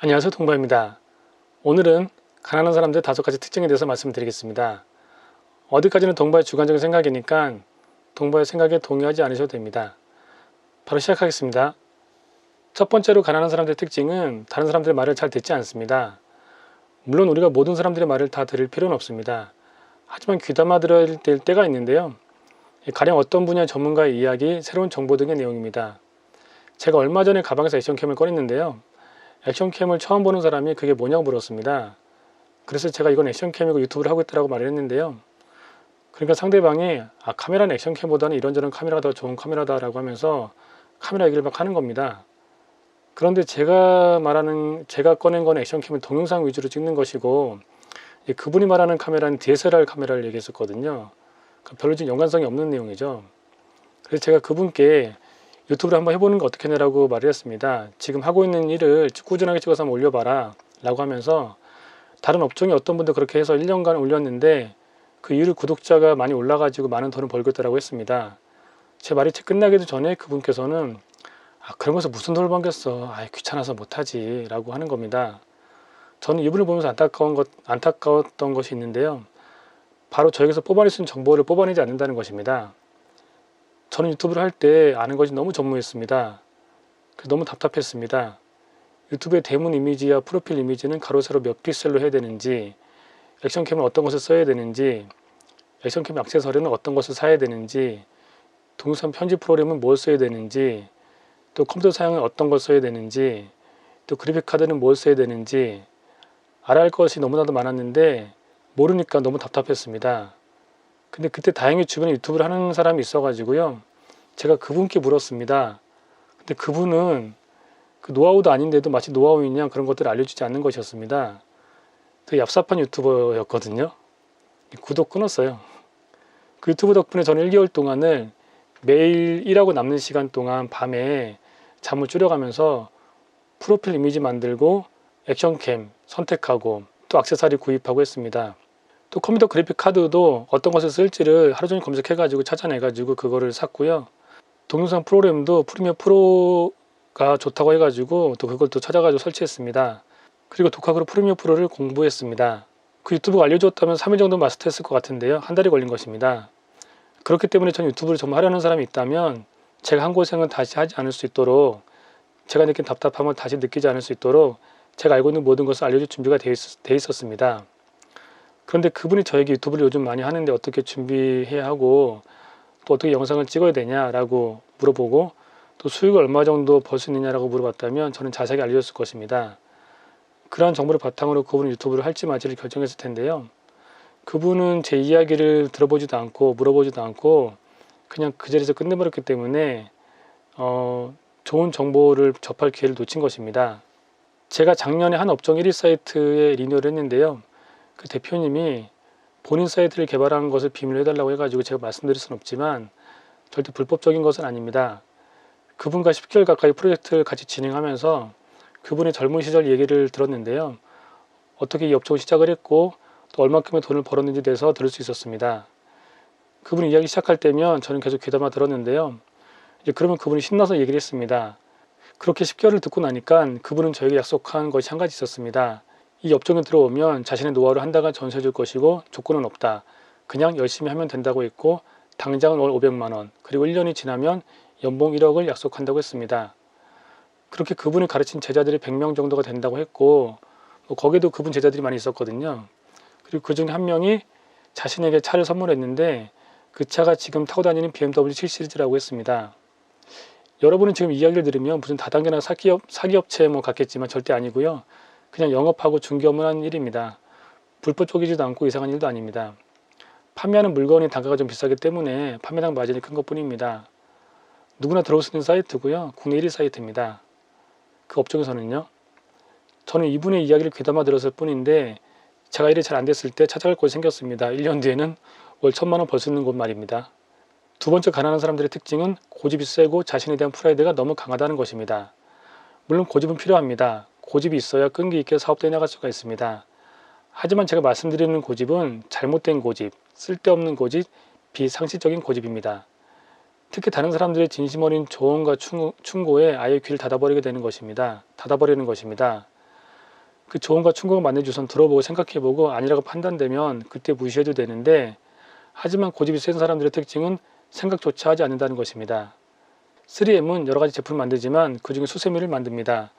안녕하세요, 동바입니다. 오늘은 가난한 사람들의 5가지 특징에 대해서 말씀드리겠습니다. 어디까지는 동바의 주관적인 생각이니까 동바의 생각에 동의하지 않으셔도 됩니다. 바로 시작하겠습니다. 첫 번째로 가난한 사람들의 특징은 다른 사람들의 말을 잘 듣지 않습니다. 물론 우리가 모든 사람들의 말을 다 들을 필요는 없습니다. 하지만 귀담아 들어야 될 때가 있는데요. 가령 어떤 분야의 전문가의 이야기, 새로운 정보 등의 내용입니다. 제가 얼마 전에 가방에서 액션캠을 꺼냈는데요. 액션캠을 처음 보는 사람이 그게 뭐냐고 물었습니다. 그래서 제가 이건 액션캠이고 유튜브를 하고 있다고 말을 했는데요. 그러니까 상대방이 카메라는 액션캠보다는 이런저런 카메라가 더 좋은 카메라다라고 하면서 카메라 얘기를 막 하는 겁니다. 그런데 제가 꺼낸 건 액션캠을 동영상 위주로 찍는 것이고 그분이 말하는 카메라는 DSLR 카메라를 얘기했었거든요. 그러니까 별로 좀 연관성이 없는 내용이죠. 그래서 제가 그분께 유튜브를 한번 해보는 거 어떻겠냐라고 말을 했습니다. 지금 하고 있는 일을 꾸준하게 찍어서 한번 올려봐라 라고 하면서 다른 업종이 어떤 분도 그렇게 해서 1년간 올렸는데 그 이후로 구독자가 많이 올라가지고 많은 돈을 벌고 있다고 했습니다. 제 말이 끝나기도 전에 그분께서는 그런 것에서 무슨 돈을 벌겠어. 귀찮아서 못하지 라고 하는 겁니다. 저는 이분을 보면서 안타까웠던 것이 있는데요. 바로 저에게서 뽑아낼 수 있는 정보를 뽑아내지 않는다는 것입니다. 저는 유튜브를 할 때 아는 것이 너무 전무했습니다. 그래서 너무 답답했습니다. 유튜브의 대문 이미지와 프로필 이미지는 가로 세로 몇 픽셀로 해야 되는지, 액션캠은 어떤 것을 써야 되는지, 액션캠 액세서리는 어떤 것을 사야 되는지, 동영상 편집 프로그램은 뭘 써야 되는지, 또 컴퓨터 사양은 어떤 걸 써야 되는지, 또 그래픽카드는 뭘 써야 되는지 알아야 할 것이 너무나도 많았는데 모르니까 너무 답답했습니다. 근데 그때 다행히 주변에 유튜브를 하는 사람이 있어가지고요. 제가 그분께 물었습니다. 근데 그분은 그 노하우도 아닌데도 마치 노하우인 양 그런 것들을 알려주지 않는 것이었습니다. 되게 얍삽한 유튜버였거든요. 구독 끊었어요. 그 유튜브 덕분에 저는 1개월 동안을 매일 일하고 남는 시간 동안 밤에 잠을 줄여가면서 프로필 이미지 만들고 액션캠 선택하고 또 액세서리 구입하고 했습니다. 또 컴퓨터 그래픽 카드도 어떤 것을 쓸지를 하루 종일 검색해가지고 찾아내가지고 그거를 샀고요. 동영상 프로그램도 프리미어 프로가 좋다고 해가지고 또 그걸 또 찾아가지고 설치했습니다. 그리고 독학으로 프리미어 프로를 공부했습니다. 그 유튜브가 알려줬다면 3일 정도 마스터했을 것 같은데요. 한 달이 걸린 것입니다. 그렇기 때문에 저는 유튜브를 정말 하려는 사람이 있다면 제가 한 고생은 다시 하지 않을 수 있도록, 제가 느낀 답답함을 다시 느끼지 않을 수 있도록 제가 알고 있는 모든 것을 알려줄 준비가 돼 있었습니다. 그런데 그분이 저에게 유튜브를 요즘 많이 하는데 어떻게 준비해야 하고 또 어떻게 영상을 찍어야 되냐라고 물어보고 또 수익을 얼마 정도 벌 수 있느냐라고 물어봤다면 저는 자세하게 알려줬을 것입니다. 그러한 정보를 바탕으로 그분은 유튜브를 할지 말지를 결정했을 텐데요. 그분은 제 이야기를 들어보지도 않고 물어보지도 않고 그냥 그 자리에서 끝내버렸기 때문에 좋은 정보를 접할 기회를 놓친 것입니다. 제가 작년에 한 업종 1위 사이트에 리뉴얼을 했는데요. 그 대표님이 본인 사이트를 개발하는 것을 비밀로 해달라고 해가지고 제가 말씀드릴 수는 없지만 절대 불법적인 것은 아닙니다. 그분과 10개월 가까이 프로젝트를 같이 진행하면서 그분의 젊은 시절 얘기를 들었는데요. 어떻게 이 업종을 시작을 했고 또 얼마큼의 돈을 벌었는지 대해서 들을 수 있었습니다. 그분이 이야기 시작할 때면 저는 계속 귀담아 들었는데요. 이제 그러면 그분이 신나서 얘기를 했습니다. 그렇게 10개월을 듣고 나니까 그분은 저에게 약속한 것이 한 가지 있었습니다. 이 업종에 들어오면 자신의 노하우를 한 달간 전수해 줄 것이고 조건은 없다. 그냥 열심히 하면 된다고 했고 당장은 월 500만 원 그리고 1년이 지나면 연봉 1억을 약속한다고 했습니다. 그렇게 그분이 가르친 제자들이 100명 정도가 된다고 했고 거기에도 그분 제자들이 많이 있었거든요. 그리고 그 중에 한 명이 자신에게 차를 선물했는데 그 차가 지금 타고 다니는 BMW 7 시리즈라고 했습니다. 여러분은 지금 이야기를 들으면 무슨 다단계나 사기업체 같겠지만 절대 아니고요. 그냥 영업하고 중개업을 하는 일입니다. 불법적이지도 않고 이상한 일도 아닙니다. 판매하는 물건의 단가가 좀 비싸기 때문에 판매당 마진이 큰 것뿐입니다. 누구나 들어올 수 있는 사이트고요. 국내 1위 사이트입니다. 그 업종에서는요. 저는 이분의 이야기를 귀담아 들었을 뿐인데 제가 일이 잘 안 됐을 때 찾아갈 곳이 생겼습니다. 1년 뒤에는 월 1000만 원 벌 수 있는 곳 말입니다. 두 번째 가난한 사람들의 특징은 고집이 세고 자신에 대한 프라이드가 너무 강하다는 것입니다. 물론 고집은 필요합니다. 고집이 있어야 끈기 있게 사업도 해나갈 수가 있습니다. 하지만 제가 말씀드리는 고집은 잘못된 고집, 쓸데없는 고집, 비상식적인 고집입니다. 특히 다른 사람들의 진심 어린 조언과 충고에 아예 귀를 닫아버리게 되는 것입니다. 닫아버리는 것입니다. 그 조언과 충고가 맞는지 우선 들어보고 생각해보고 아니라고 판단되면 그때 무시해도 되는데, 하지만 고집이 센 사람들의 특징은 생각조차 하지 않는다는 것입니다. 3M은 여러 가지 제품을 만들지만 그중에 수세미를 만듭니다.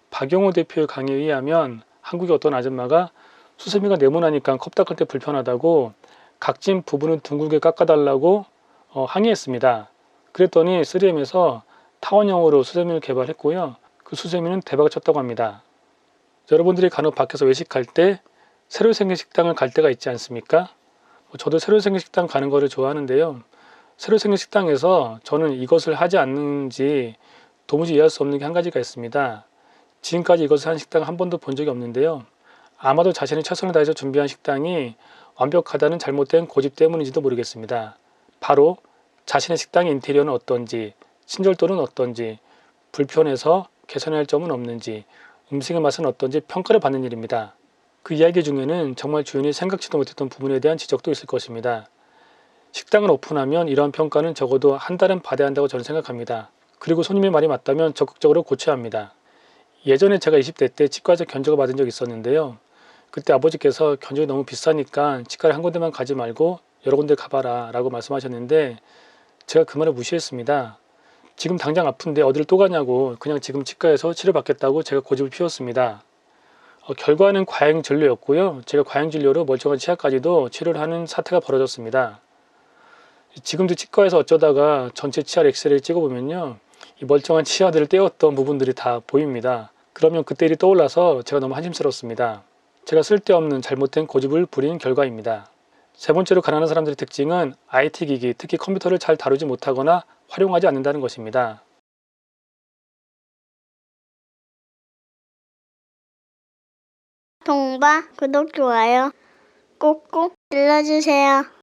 박영호 대표의 강의에 의하면 한국의 어떤 아줌마가 수세미가 네모나니까 컵 닦을 때 불편하다고 각진 부분을 둥글게 깎아달라고 항의했습니다. 그랬더니 3M에서 타원형으로 수세미를 개발했고요. 그 수세미는 대박을 쳤다고 합니다. 여러분들이 간혹 밖에서 외식할 때 새로 생긴 식당을 갈 때가 있지 않습니까? 저도 새로 생긴 식당 가는 거를 좋아하는데요. 새로 생긴 식당에서 저는 이것을 하지 않는지 도무지 이해할 수 없는 게 한 가지가 있습니다. 지금까지 이것을 한 식당 한 번도 본 적이 없는데요. 아마도 자신이 최선을 다해서 준비한 식당이 완벽하다는 잘못된 고집 때문인지도 모르겠습니다. 바로 자신의 식당의 인테리어는 어떤지, 친절도는 어떤지, 불편해서 개선해야 할 점은 없는지, 음식의 맛은 어떤지 평가를 받는 일입니다. 그 이야기 중에는 정말 주인이 생각지도 못했던 부분에 대한 지적도 있을 것입니다. 식당을 오픈하면 이러한 평가는 적어도 한 달은 받아야 한다고 저는 생각합니다. 그리고 손님의 말이 맞다면 적극적으로 고쳐야 합니다. 예전에 제가 20대 때 치과에서 견적을 받은 적이 있었는데요. 그때 아버지께서 견적이 너무 비싸니까 치과를 한 군데만 가지 말고 여러 군데 가봐라 라고 말씀하셨는데, 제가 그 말을 무시했습니다. 지금 당장 아픈데 어디를 또 가냐고 그냥 지금 치과에서 치료받겠다고 제가 고집을 피웠습니다. 결과는 과잉진료였고요. 제가 과잉진료로 멀쩡한 치아까지도 치료를 하는 사태가 벌어졌습니다. 지금도 치과에서 어쩌다가 전체 치아 엑스레이를 찍어보면요, 이 멀쩡한 치아들을 떼었던 부분들이 다 보입니다. 그러면 그때 일이 떠올라서 제가 너무 한심스럽습니다. 제가 쓸데없는 잘못된 고집을 부린 결과입니다. 세 번째로 가난한 사람들의 특징은 IT 기기, 특히 컴퓨터를 잘 다루지 못하거나 활용하지 않는다는 것입니다. 동바 구독, 좋아요 꼭꼭 눌러주세요.